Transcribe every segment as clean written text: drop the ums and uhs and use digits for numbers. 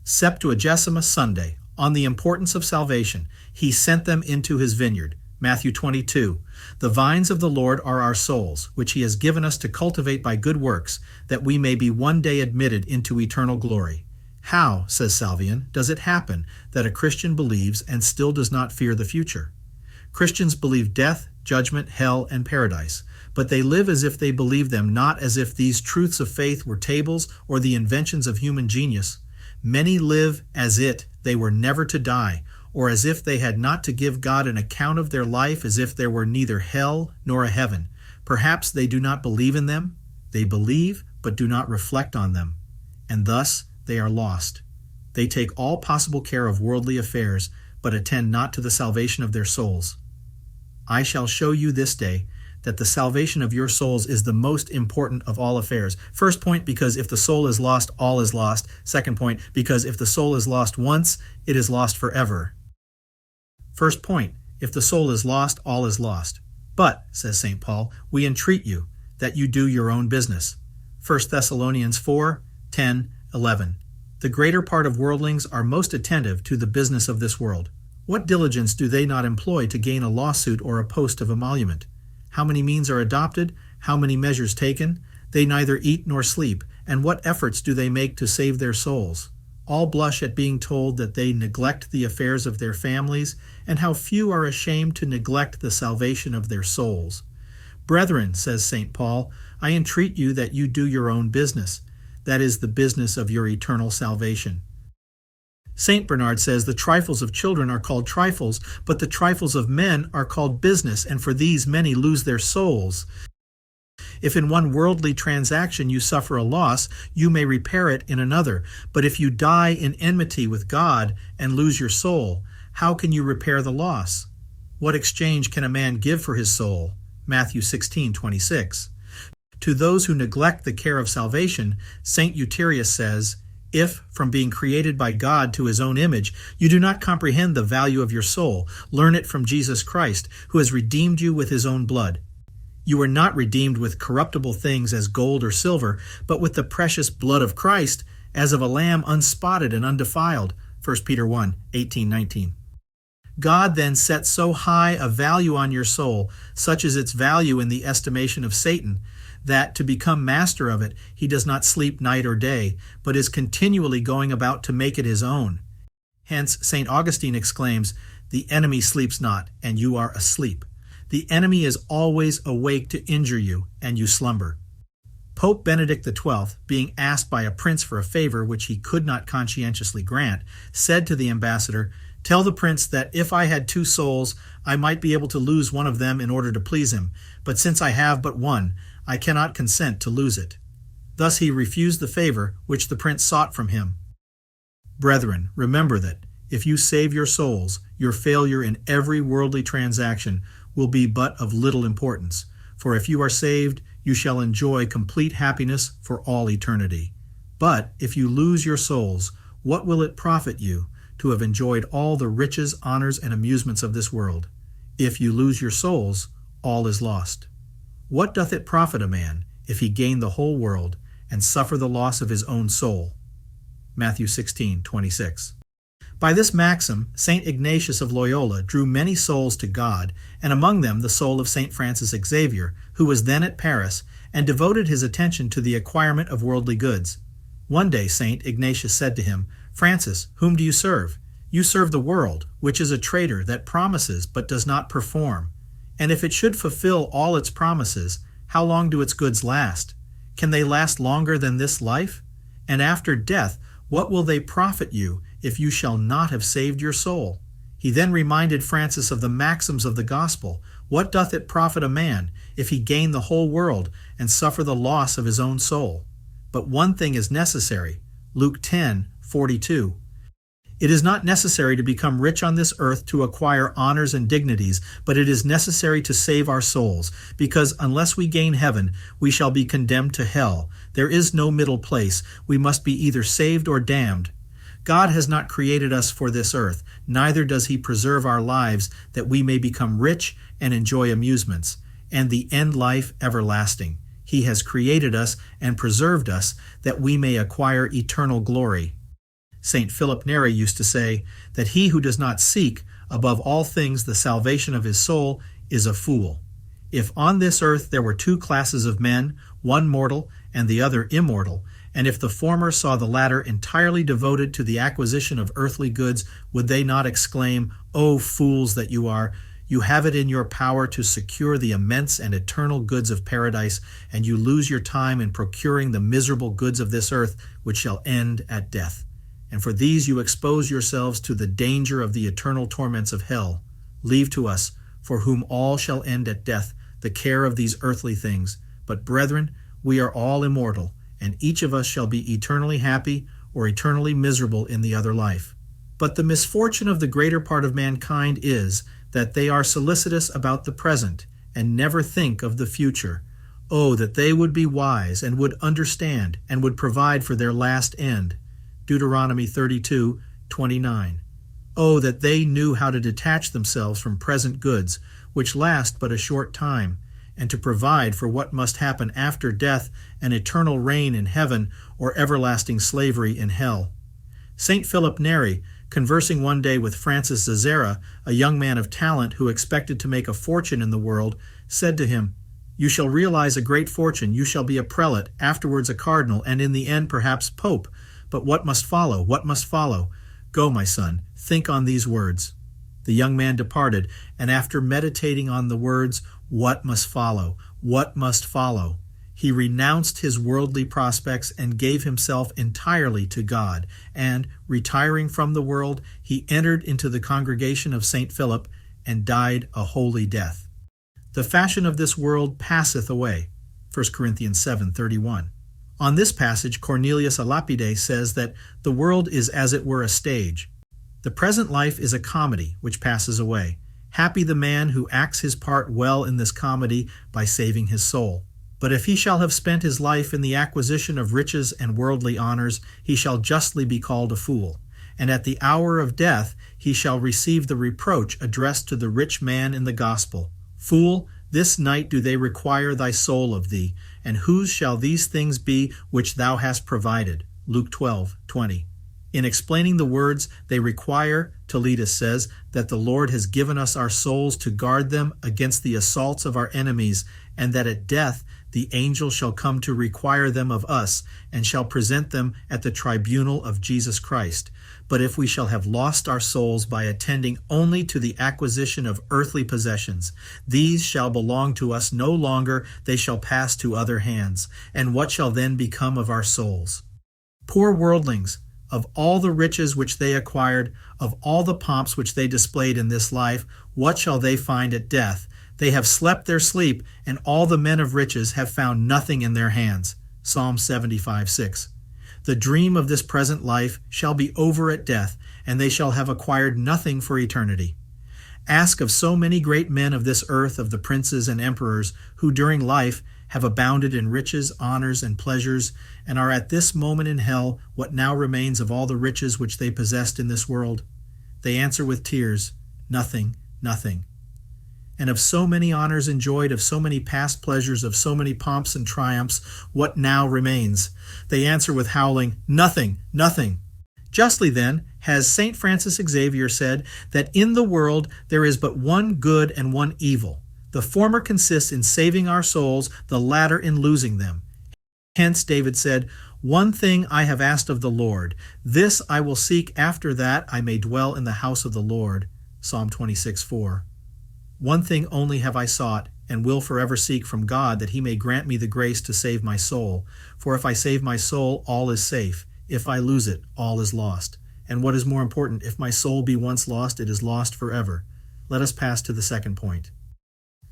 Septuagesima Sunday, on the importance of salvation, he sent them into his vineyard. Matthew 22. The vines of the Lord are our souls, which he has given us to cultivate by good works, that we may be one day admitted into eternal glory. How, says Salvian, does it happen that a Christian believes and still does not fear the future? Christians believe death, judgment, hell, and paradise, but they live as if they believe them, not as if these truths of faith were tables or the inventions of human genius. Many live as it they were never to die, or as if they had not to give God an account of their life, as if there were neither hell nor a heaven. Perhaps they do not believe in them. They believe, but do not reflect on them, and thus they are lost. They take all possible care of worldly affairs, but attend not to the salvation of their souls. I shall show you this day that the salvation of your souls is the most important of all affairs. First point, because if the soul is lost, all is lost. Second point, because if the soul is lost once, it is lost forever. First point, if the soul is lost, all is lost. But, says St. Paul, we entreat you that you do your own business. 1 Thessalonians 4, 10, 11. The greater part of worldlings are most attentive to the business of this world. What diligence do they not employ to gain a lawsuit or a post of emolument? How many means are adopted? How many measures taken? They neither eat nor sleep. And what efforts do they make to save their souls? All blush at being told that they neglect the affairs of their families, and how few are ashamed to neglect the salvation of their souls. Brethren, says St. Paul, I entreat you that you do your own business. That is the business of your eternal salvation. St. Bernard says the trifles of children are called trifles, but the trifles of men are called business, and for these many lose their souls. If in one worldly transaction you suffer a loss, you may repair it in another. But if you die in enmity with God and lose your soul, how can you repair the loss? What exchange can a man give for his soul? Matthew 16:26. To those who neglect the care of salvation, St. Euterius says, if, from being created by God to his own image, you do not comprehend the value of your soul, learn it from Jesus Christ, who has redeemed you with his own blood. You were not redeemed with corruptible things as gold or silver, but with the precious blood of Christ, as of a lamb unspotted and undefiled. 1 Peter 1, 18-19. God then set so high a value on your soul, such is its value in the estimation of Satan, that to become master of it, he does not sleep night or day, but is continually going about to make it his own. Hence, St. Augustine exclaims, the enemy sleeps not, and you are asleep. The enemy is always awake to injure you, and you slumber. Pope Benedict XII, being asked by a prince for a favor which he could not conscientiously grant, said to the ambassador, tell the prince that if I had 2 souls, I might be able to lose one of them in order to please him, but since I have but one, I cannot consent to lose it. Thus he refused the favor which the prince sought from him. Brethren, remember that, if you save your souls, your failure in every worldly transaction will be but of little importance, for if you are saved, you shall enjoy complete happiness for all eternity. But if you lose your souls, what will it profit you to have enjoyed all the riches, honors, and amusements of this world? If you lose your souls, all is lost. What doth it profit a man if he gain the whole world and suffer the loss of his own soul? Matthew 16:26. By this maxim, St. Ignatius of Loyola drew many souls to God, and among them the soul of St. Francis Xavier, who was then at Paris, and devoted his attention to the acquirement of worldly goods. One day St. Ignatius said to him, Francis, whom do you serve? You serve the world, which is a traitor that promises but does not perform. And if it should fulfill all its promises, how long do its goods last? Can they last longer than this life? And after death, what will they profit you if you shall not have saved your soul? He then reminded Francis of the maxims of the gospel. What doth it profit a man if he gain the whole world and suffer the loss of his own soul? But one thing is necessary. Luke 10:42. It is not necessary to become rich on this earth to acquire honors and dignities, but it is necessary to save our souls, because unless we gain heaven, we shall be condemned to hell. There is no middle place. We must be either saved or damned. God has not created us for this earth, neither does he preserve our lives that we may become rich and enjoy amusements, and the end life everlasting. He has created us and preserved us that we may acquire eternal glory. St. Philip Neri used to say that he who does not seek, above all things, the salvation of his soul is a fool. If on this earth there were two classes of men, one mortal and the other immortal, and if the former saw the latter entirely devoted to the acquisition of earthly goods, would they not exclaim, "O fools that you are! You have it in your power to secure the immense and eternal goods of paradise, and you lose your time in procuring the miserable goods of this earth, which shall end at death. And for these you expose yourselves to the danger of the eternal torments of hell. Leave to us, for whom all shall end at death, the care of these earthly things. But brethren, we are all immortal, and each of us shall be eternally happy or eternally miserable in the other life. But the misfortune of the greater part of mankind is that they are solicitous about the present and never think of the future. Oh, that they would be wise and would understand and would provide for their last end." Deuteronomy 32:29. Oh, that they knew how to detach themselves from present goods, which last but a short time, and to provide for what must happen after death, an eternal reign in heaven or everlasting slavery in hell. St. Philip Neri, conversing one day with Francis Xavier, a young man of talent who expected to make a fortune in the world, said to him, "You shall realize a great fortune, you shall be a prelate, afterwards a cardinal, and in the end perhaps pope. But what must follow? What must follow? Go, my son, think on these words." The young man departed, and after meditating on the words, "What must follow? What must follow?" he renounced his worldly prospects and gave himself entirely to God, and, retiring from the world, he entered into the congregation of St. Philip and died a holy death. The fashion of this world passeth away. 1 Corinthians 7:31. On this passage, Cornelius a Lapide says that the world is as it were a stage. The present life is a comedy which passes away. Happy the man who acts his part well in this comedy by saving his soul. But if he shall have spent his life in the acquisition of riches and worldly honors, he shall justly be called a fool. And at the hour of death he shall receive the reproach addressed to the rich man in the gospel. "Fool, this night do they require thy soul of thee, and whose shall these things be which thou hast provided?" Luke 12:20. In explaining the words "they require," Toletus says that the Lord has given us our souls to guard them against the assaults of our enemies, and that at death the angel shall come to require them of us, and shall present them at the tribunal of Jesus Christ. But if we shall have lost our souls by attending only to the acquisition of earthly possessions, these shall belong to us no longer, they shall pass to other hands. And what shall then become of our souls? Poor worldlings! Of all the riches which they acquired, of all the pomps which they displayed in this life, what shall they find at death? They have slept their sleep, and all the men of riches have found nothing in their hands. Psalm 75:6. The dream of this present life shall be over at death, and they shall have acquired nothing for eternity. Ask of so many great men of this earth, of the princes and emperors, who during life have abounded in riches, honors, and pleasures, and are at this moment in hell, what now remains of all the riches which they possessed in this world? They answer with tears, "Nothing, nothing." And of so many honors enjoyed, of so many past pleasures, of so many pomps and triumphs, what now remains? They answer with howling, "Nothing, nothing." Justly then has St. Francis Xavier said that in the world there is but one good and one evil. The former consists in saving our souls, the latter in losing them. Hence David said, "One thing I have asked of the Lord, this I will seek after that I may dwell in the house of the Lord." Psalm 26:4. One thing only have I sought, and will forever seek from God, that he may grant me the grace to save my soul. For if I save my soul, all is safe. If I lose it, all is lost. And what is more important, if my soul be once lost, it is lost forever. Let us pass to the second point.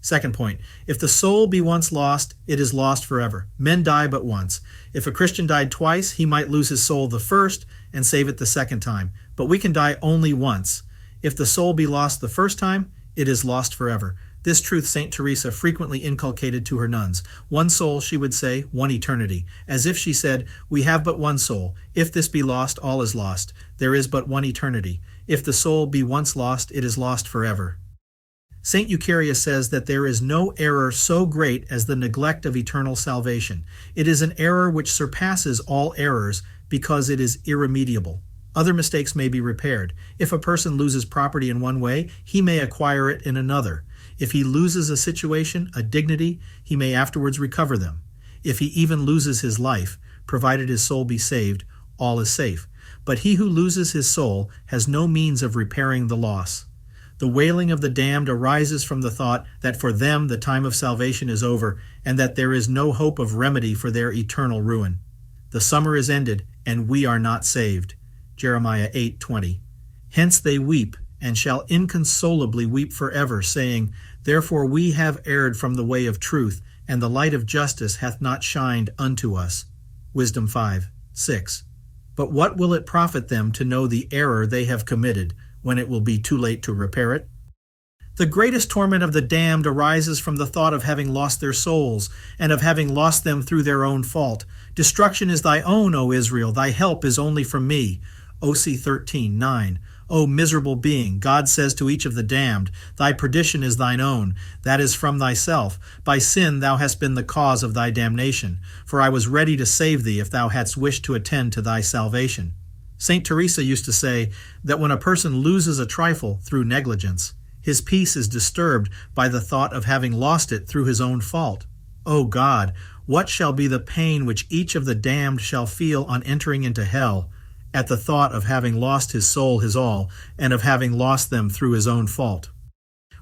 Second point, if the soul be once lost, it is lost forever. Men die but once. If a Christian died twice, he might lose his soul the first and save it the second time. But we can die only once. If the soul be lost the first time, it is lost forever. This truth St. Teresa frequently inculcated to her nuns. One soul, she would say, one eternity. As if she said, we have but one soul. If this be lost, all is lost. There is but one eternity. If the soul be once lost, it is lost forever. St. Eucharius says that there is no error so great as the neglect of eternal salvation. It is an error which surpasses all errors because it is irremediable. Other mistakes may be repaired. If a person loses property in one way, he may acquire it in another. If he loses a situation, a dignity, he may afterwards recover them. If he even loses his life, provided his soul be saved, all is safe. But he who loses his soul has no means of repairing the loss. The wailing of the damned arises from the thought that for them the time of salvation is over, and that there is no hope of remedy for their eternal ruin. The summer is ended, and we are not saved. Jeremiah 8:20. Hence they weep, and shall inconsolably weep forever, saying, Therefore we have erred from the way of truth, and the light of justice hath not shined unto us. Wisdom 5:6. But what will it profit them to know the error they have committed, when it will be too late to repair it? The greatest torment of the damned arises from the thought of having lost their souls, and of having lost them through their own fault. Destruction is thy own, O Israel, thy help is only from me. O.C. 13:9. O miserable being, God says to each of the damned, Thy perdition is thine own, that is from thyself. By sin thou hast been the cause of thy damnation, for I was ready to save thee if thou hadst wished to attend to thy salvation. St. Teresa used to say that when a person loses a trifle through negligence, his peace is disturbed by the thought of having lost it through his own fault. O God, what shall be the pain which each of the damned shall feel on entering into hell, at the thought of having lost his soul his all, and of having lost them through his own fault.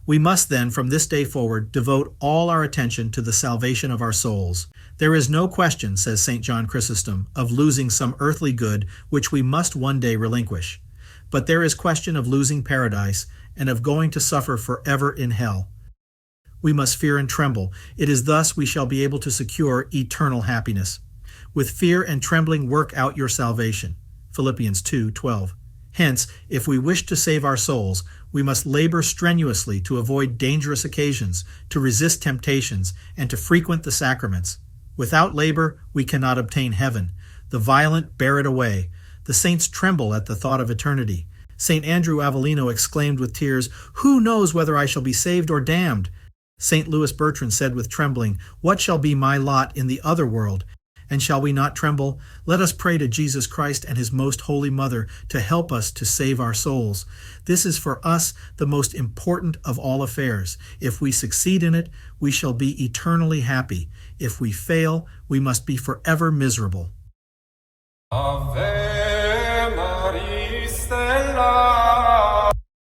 We must then, from this day forward, devote all our attention to the salvation of our souls. There is no question, says St. John Chrysostom, of losing some earthly good which we must one day relinquish. But there is question of losing paradise, and of going to suffer forever in hell. We must fear and tremble. It is thus we shall be able to secure eternal happiness. With fear and trembling work out your salvation. Philippians 2:12. Hence, if we wish to save our souls, we must labor strenuously to avoid dangerous occasions, to resist temptations, and to frequent the sacraments. Without labor, we cannot obtain heaven. The violent bear it away. The saints tremble at the thought of eternity. St. Andrew Avellino exclaimed with tears, Who knows whether I shall be saved or damned? St. Louis Bertrand said with trembling, What shall be my lot in the other world? And shall we not tremble? Let us pray to Jesus Christ and his most holy Mother to help us to save our souls. This is for us the most important of all affairs. If we succeed in it, we shall be eternally happy. If we fail, we must be forever miserable. Ave Maria Stella